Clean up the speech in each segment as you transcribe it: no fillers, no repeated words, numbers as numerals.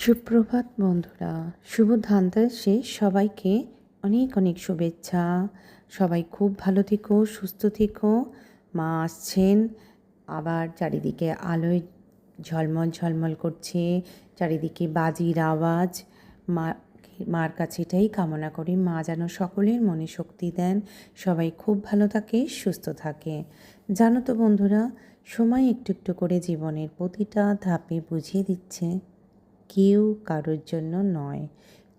সুপ্রভাত বন্ধুরা, শুভ ধানতেরাসে সবাইকে অনেক অনেক শুভেচ্ছা। সবাই খুব ভালো থেকো, সুস্থ থেকো। মা আসছেন, আবার চারিদিকে আলোয় ঝলমল ঝলমল করছে, চারিদিকে বাজির আওয়াজ। মার কাছে এটাই কামনা করি, মা যেন সকলের মনে শক্তি দেন, সবাই খুব ভালো থাকে, সুস্থ থাকে। জানো তো বন্ধুরা, সময় একটু একটু করে জীবনের প্রতিটা ধাপে বুঝিয়ে দিচ্ছে কেউ কারোর জন্য নয়।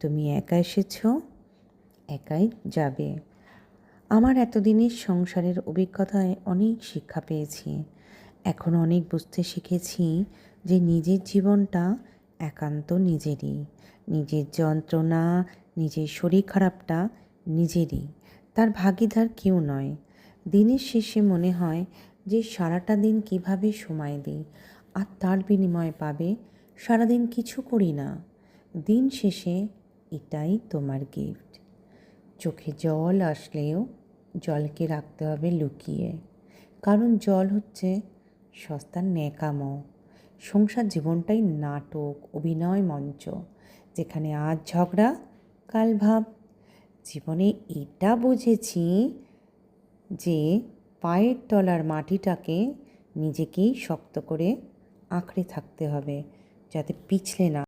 তুমি একা এসেছ, একাই যাবে। আমার এতদিনের সংসারের অভিজ্ঞতায় অনেক শিক্ষা পেয়েছি। এখন অনেক বুঝতে শিখেছি যে নিজের জীবনটা একান্ত নিজেরই। নিজের যন্ত্রণা, নিজের শরীর খারাপটা নিজেরই, তার ভাগিদার কেউ নয়। দিনের শেষে মনে হয় যে সারাটা দিন কিভাবে সময় দিই, আর তার বিনিময়ে পাবে সারাদিন কিছু করি না। দিন শেষে এটাই তোমার গিফট। চোখে জল আসলেও জলকে রাখতে হবে লুকিয়ে, কারণ জল হচ্ছে সস্তার ন্যাকামো। সংসার জীবনটাই নাটক, অভিনয় মঞ্চ, যেখানে আজ ঝগড়া কাল ভাব। জীবনে এটা বুঝেছি যে পায়ের তলার মাটিটাকে নিজেকেই শক্ত করে আঁকড়ে থাকতে হবে, যাতে পিছলে না